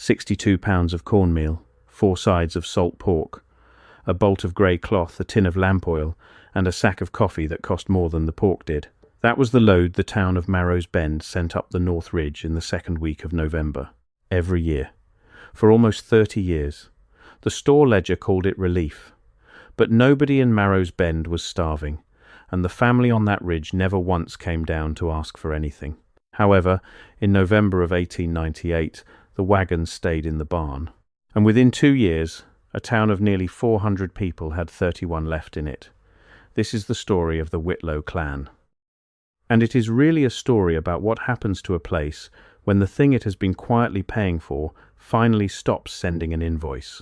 62 pounds of cornmeal, 4 sides of salt pork, a bolt of grey cloth, a tin of lamp oil, and a sack of coffee that cost more than the pork did. That was the load the town of Marrow's Bend sent up the North Ridge in the second week of November, every year, for almost 30 years. The store ledger called it relief. But nobody in Marrow's Bend was starving, and the family on that ridge never once came down to ask for anything. However, in November of 1898, the wagons stayed in the barn, and within 2 years, a town of nearly 400 people had 31 left in it. This is the story of the Whitlow Clan. And it is really a story about what happens to a place when the thing it has been quietly paying for finally stops sending an invoice.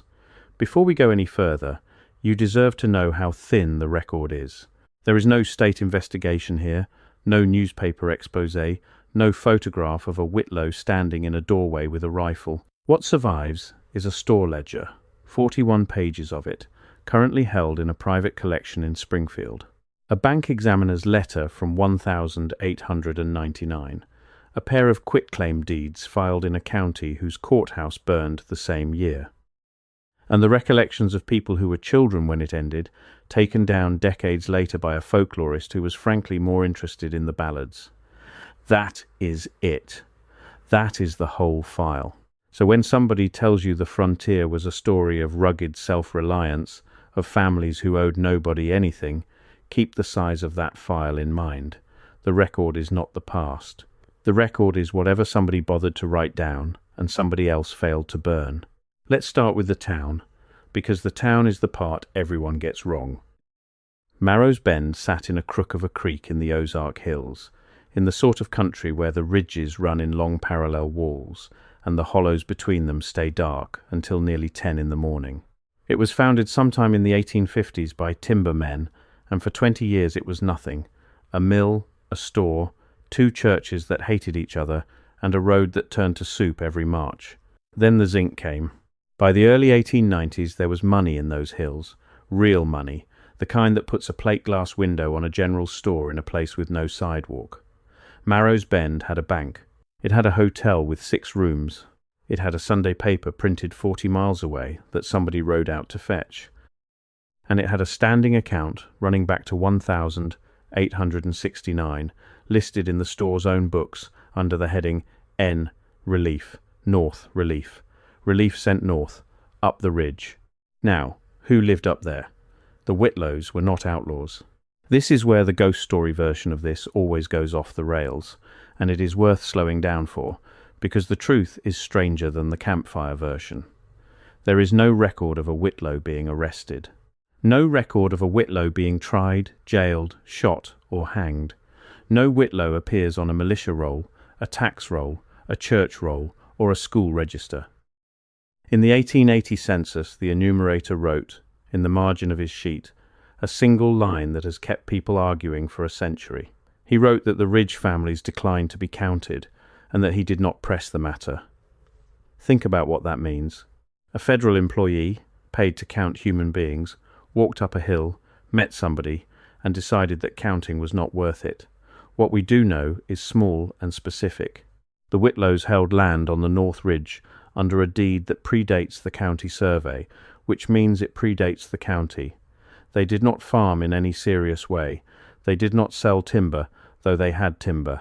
Before we go any further, you deserve to know how thin the record is. There is no state investigation here, no newspaper expose, no photograph of a Whitlow standing in a doorway with a rifle. What survives is a store ledger, 41 pages of it, currently held in a private collection in Springfield. A bank examiner's letter from 1899, a pair of quitclaim deeds filed in a county whose courthouse burned the same year, and the recollections of people who were children when it ended, taken down decades later by a folklorist who was frankly more interested in the ballads. That is it. That is the whole file. So when somebody tells you the frontier was a story of rugged self-reliance, of families who owed nobody anything, keep the size of that file in mind. The record is not the past. The record is whatever somebody bothered to write down and somebody else failed to burn. Let's start with the town, because the town is the part everyone gets wrong. Marrow's Bend sat in a crook of a creek in the Ozark Hills, in the sort of country where the ridges run in long parallel walls, and the hollows between them stay dark until nearly 10 in the morning. It was founded sometime in the 1850s by timber men, and for 20 years it was nothing. A mill, a store, 2 churches that hated each other, and a road that turned to soup every March. Then the zinc came. By the early 1890s there was money in those hills, real money, the kind that puts a plate glass window on a general store in a place with no sidewalk. Marrow's Bend had a bank. It had a hotel with 6 rooms. It had a Sunday paper printed 40 miles away that somebody rode out to fetch. And it had a standing account running back to 1869, listed in the store's own books under the heading N. Relief, North Relief. Relief sent north, up the ridge. Now, who lived up there? The Whitlows were not outlaws. This is where the ghost story version of this always goes off the rails, and it is worth slowing down for, because the truth is stranger than the campfire version. There is no record of a Whitlow being arrested. No record of a Whitlow being tried, jailed, shot, or hanged. No Whitlow appears on a militia roll, a tax roll, a church roll, or a school register. In the 1880 census, the enumerator wrote, in the margin of his sheet, a single line that has kept people arguing for a century. He wrote that the Ridge families declined to be counted, and that he did not press the matter. Think about what that means. A federal employee, paid to count human beings, walked up a hill, met somebody, and decided that counting was not worth it. What we do know is small and specific. The Whitlows held land on the North Ridge under a deed that predates the county survey, which means it predates the county. They did not farm in any serious way. They did not sell timber, though they had timber.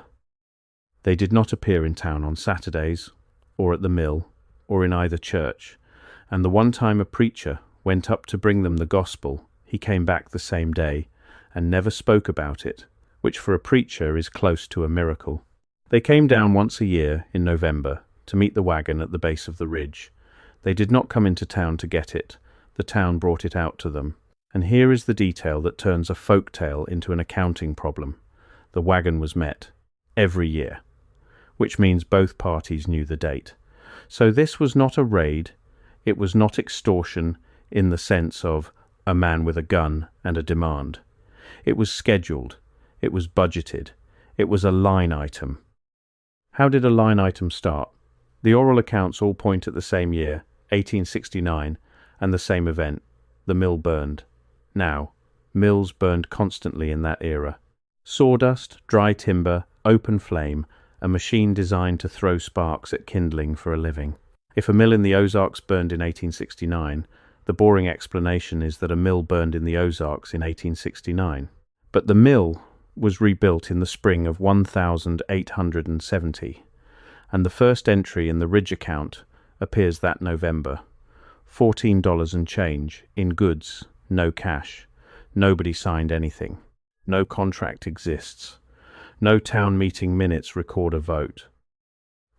They did not appear in town on Saturdays, or at the mill, or in either church, and the one time a preacher went up to bring them the gospel, he came back the same day, and never spoke about it, which for a preacher is close to a miracle. They came down once a year, in November, to meet the wagon at the base of the ridge. They did not come into town to get it. The town brought it out to them. And here is the detail that turns a folk tale into an accounting problem. The wagon was met. Every year. Which means both parties knew the date. So this was not a raid. It was not extortion in the sense of a man with a gun and a demand. It was scheduled. It was budgeted. It was a line item. How did a line item start? The oral accounts all point at the same year, 1869, and the same event. The mill burned. Now, mills burned constantly in that era. Sawdust, dry timber, open flame, a machine designed to throw sparks at kindling for a living. If a mill in the Ozarks burned in 1869, the boring explanation is that a mill burned in the Ozarks in 1869. But the mill was rebuilt in the spring of 1870, and the first entry in the Ridge account appears that November. $14 and change, in goods, no cash. Nobody signed anything. No contract exists. No town meeting minutes record a vote.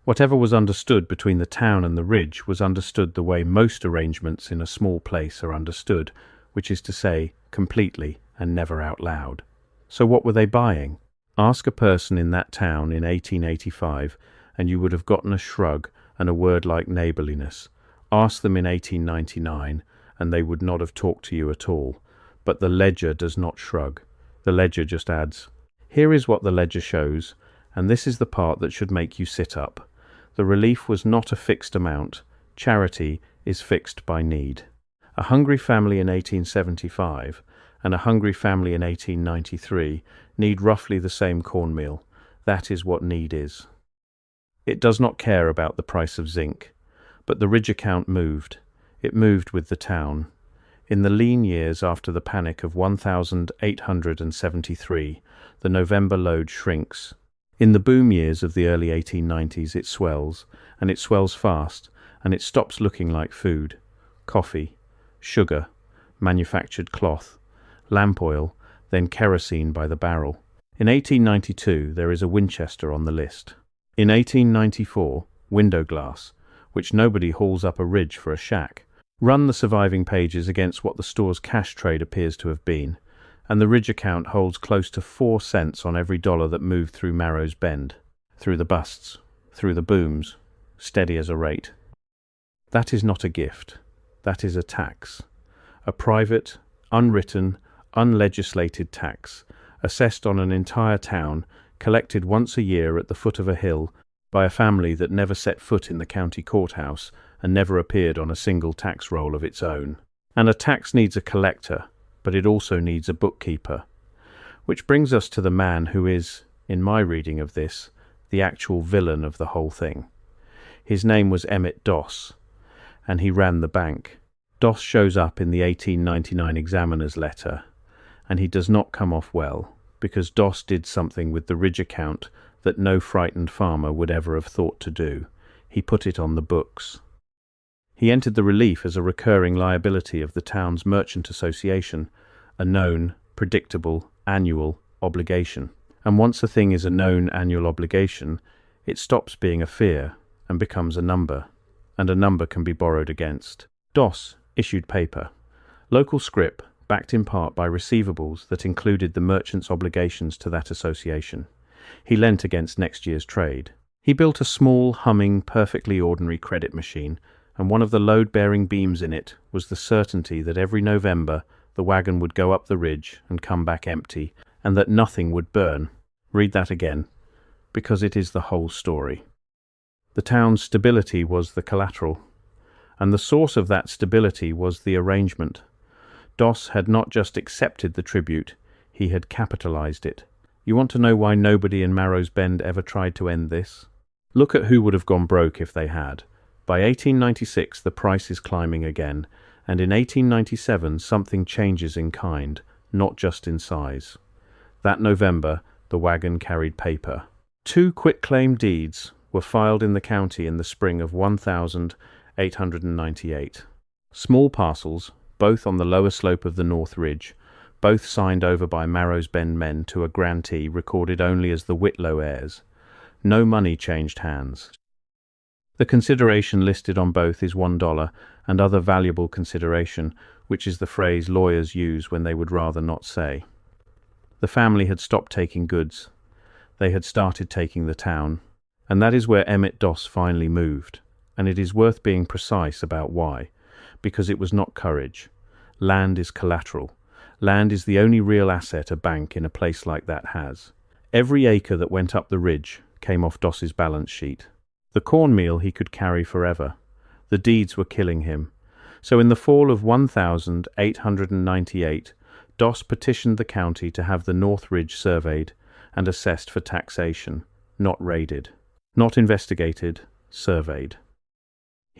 Whatever was understood between the town and the Ridge was understood the way most arrangements in a small place are understood, which is to say, completely and never out loud. So what were they buying? Ask a person in that town in 1885, and you would have gotten a shrug and a word like neighbourliness. Ask them in 1899, and they would not have talked to you at all. But the ledger does not shrug. The ledger just adds, "Here is what the ledger shows, and this is the part that should make you sit up. The relief was not a fixed amount. Charity is fixed by need." A hungry family in 1875 and a hungry family in 1893 need roughly the same cornmeal. That is what need is. It does not care about the price of zinc. But the Ridge account moved. It moved with the town. In the lean years after the panic of 1873, the November load shrinks. In the boom years of the early 1890s, it swells, and it swells fast, and it stops looking like food. Coffee, sugar, manufactured cloth, lamp oil, then kerosene by the barrel. In 1892, there is a Winchester on the list. In 1894, window glass, which nobody hauls up a ridge for a shack. Run the surviving pages against what the store's cash trade appears to have been, and the Ridge account holds close to 4 cents on every dollar that moved through Marrow's Bend, through the busts, through the booms, steady as a rate. That is not a gift. That is a tax. A private, unwritten, unlegislated tax, assessed on an entire town, collected once a year at the foot of a hill by a family that never set foot in the county courthouse and never appeared on a single tax roll of its own. And a tax needs a collector, but it also needs a bookkeeper. Which brings us to the man who is, in my reading of this, the actual villain of the whole thing. His name was Emmett Doss, and he ran the bank. Doss shows up in the 1899 Examiner's letter, and he does not come off well, because Doss did something with the Ridge account that no frightened farmer would ever have thought to do. He put it on the books. He entered the relief as a recurring liability of the town's merchant association, a known, predictable, annual obligation. And once a thing is a known annual obligation, it stops being a fear and becomes a number, and a number can be borrowed against. Doss issued paper, local scrip backed in part by receivables that included the merchant's obligations to that association. He lent against next year's trade. He built a small, humming, perfectly ordinary credit machine, and one of the load-bearing beams in it was the certainty that every November the wagon would go up the ridge and come back empty, and that nothing would burn. Read that again, because it is the whole story. The town's stability was the collateral, and the source of that stability was the arrangement. Doss had not just accepted the tribute, he had capitalized it. You want to know why nobody in Marrow's Bend ever tried to end this? Look at who would have gone broke if they had. By 1896 the price is climbing again, and in 1897 something changes in kind, not just in size. That November the wagon carried paper. 2 quitclaim deeds were filed in the county in the spring of 1898. Small parcels, both on the lower slope of the North Ridge, both signed over by Marrow's Bend men to a grantee recorded only as the Whitlow heirs. No money changed hands. The consideration listed on both is $1 and other valuable consideration, which is the phrase lawyers use when they would rather not say. The family had stopped taking goods. They had started taking the town. And that is where Emmett Doss finally moved. And it is worth being precise about why. Because it was not courage. Land is collateral. Land is the only real asset a bank in a place like that has. Every acre that went up the ridge came off Doss's balance sheet. The cornmeal he could carry forever. The deeds were killing him. So in the fall of 1898, Doss petitioned the county to have the North Ridge surveyed and assessed for taxation, not raided. Not investigated, surveyed.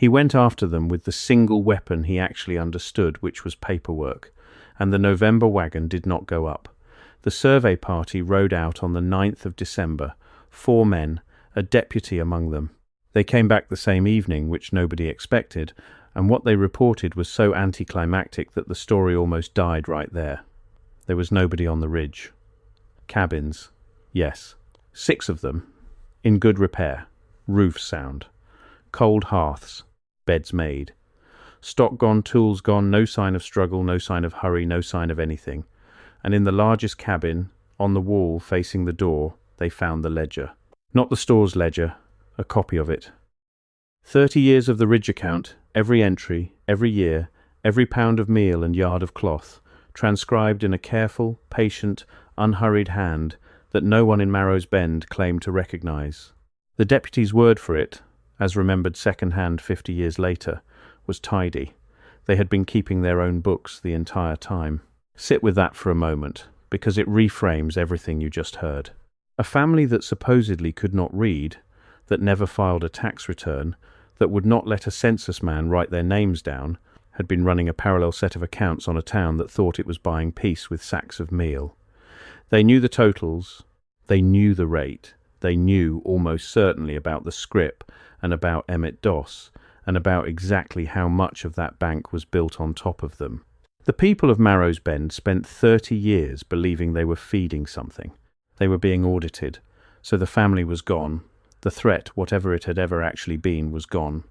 He went after them with the single weapon he actually understood, which was paperwork, and the November wagon did not go up. The survey party rode out on the 9th of December, 4 men, a deputy among them. They came back the same evening, which nobody expected, and what they reported was so anticlimactic that the story almost died right there. There was nobody on the ridge. Cabins, yes, 6 of them, in good repair, roofs sound, cold hearths, beds made. Stock gone, tools gone, no sign of struggle, no sign of hurry, no sign of anything. And in the largest cabin, on the wall facing the door, they found the ledger. Not the store's ledger, a copy of it. 30 years of the ridge account, every entry, every year, every pound of meal and yard of cloth, transcribed in a careful, patient, unhurried hand that no one in Marrow's Bend claimed to recognize. The deputy's word for it, as remembered second-hand 50 years later, was tidy. They had been keeping their own books the entire time. Sit with that for a moment, because it reframes everything you just heard. A family that supposedly could not read, that never filed a tax return, that would not let a census man write their names down, had been running a parallel set of accounts on a town that thought it was buying peace with sacks of meal. They knew the totals, they knew the rate, they knew almost certainly about the scrip and about Emmett Doss, and about exactly how much of that bank was built on top of them. The people of Marrow's Bend spent 30 years believing they were feeding something. They were being audited, so the family was gone. The threat, whatever it had ever actually been, was gone.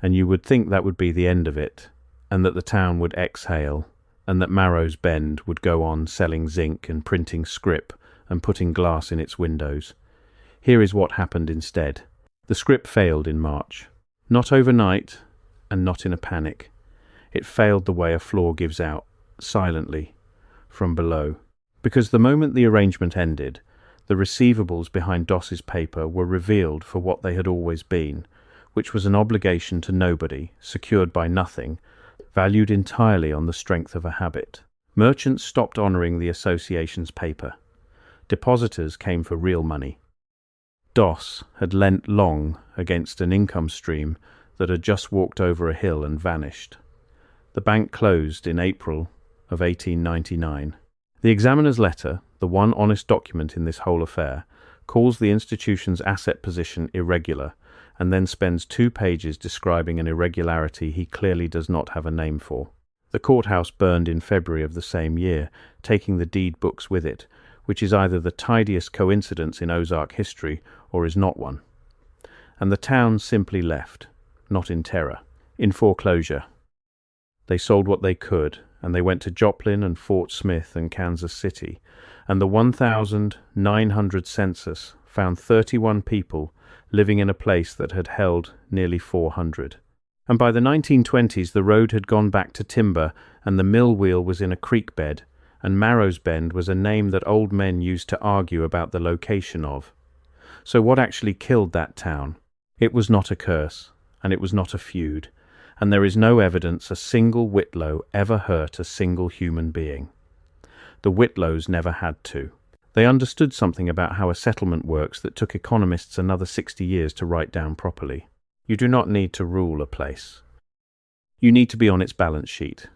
And you would think that would be the end of it, and that the town would exhale, and that Marrow's Bend would go on selling zinc and printing scrip and putting glass in its windows. Here is what happened instead. The scrip failed in March. Not overnight, and not in a panic. It failed the way a floor gives out, silently, from below. Because the moment the arrangement ended, the receivables behind Doss's paper were revealed for what they had always been, which was an obligation to nobody, secured by nothing, valued entirely on the strength of a habit. Merchants stopped honouring the association's paper. Depositors came for real money. Doss had lent long against an income stream that had just walked over a hill and vanished. The bank closed in April of 1899. The examiner's letter, the one honest document in this whole affair, calls the institution's asset position irregular, and then spends 2 pages describing an irregularity he clearly does not have a name for. The courthouse burned in February of the same year, taking the deed books with it, which is either the tidiest coincidence in Ozark history or is not one. And the town simply left, not in terror, in foreclosure. They sold what they could, and they went to Joplin and Fort Smith and Kansas City, and the 1,900 census found 31 people living in a place that had held nearly 400. And by the 1920s the road had gone back to timber, and the mill wheel was in a creek bed, and Marrow's Bend was a name that old men used to argue about the location of. So what actually killed that town? It was not a curse, and it was not a feud, and there is no evidence a single Whitlow ever hurt a single human being. The Whitlows never had to. They understood something about how a settlement works that took economists another 60 years to write down properly. You do not need to rule a place. You need to be on its balance sheet.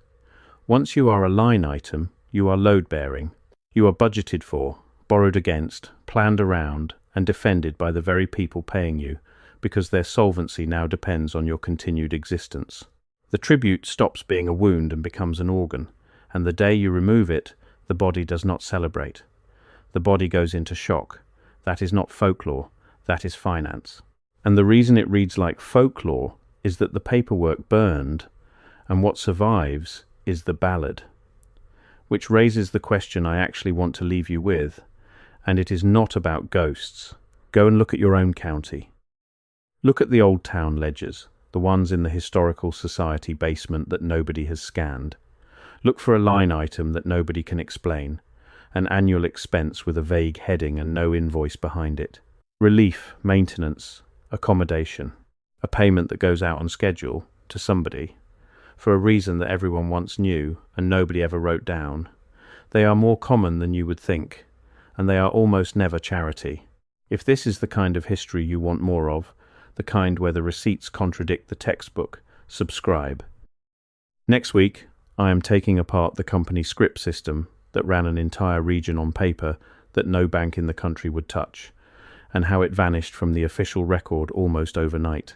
Once you are a line item, you are load-bearing. You are budgeted for, borrowed against, planned around, and defended by the very people paying you, because their solvency now depends on your continued existence. The tribute stops being a wound and becomes an organ, and the day you remove it, the body does not celebrate. The body goes into shock. That is not folklore, that is finance. And the reason it reads like folklore is that the paperwork burned, and what survives is the ballad. Which raises the question I actually want to leave you with, and it is not about ghosts. Go and look at your own county. Look at the old town ledgers, the ones in the Historical Society basement that nobody has scanned. Look for a line item that nobody can explain, an annual expense with a vague heading and no invoice behind it. Relief, maintenance, accommodation, a payment that goes out on schedule to somebody, for a reason that everyone once knew and nobody ever wrote down. They are more common than you would think, and they are almost never charity. If this is the kind of history you want more of, the kind where the receipts contradict the textbook. Subscribe. Next week, I am taking apart the company script system that ran an entire region on paper that no bank in the country would touch, and how it vanished from the official record almost overnight.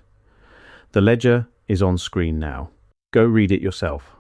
The ledger is on screen now. Go read it yourself.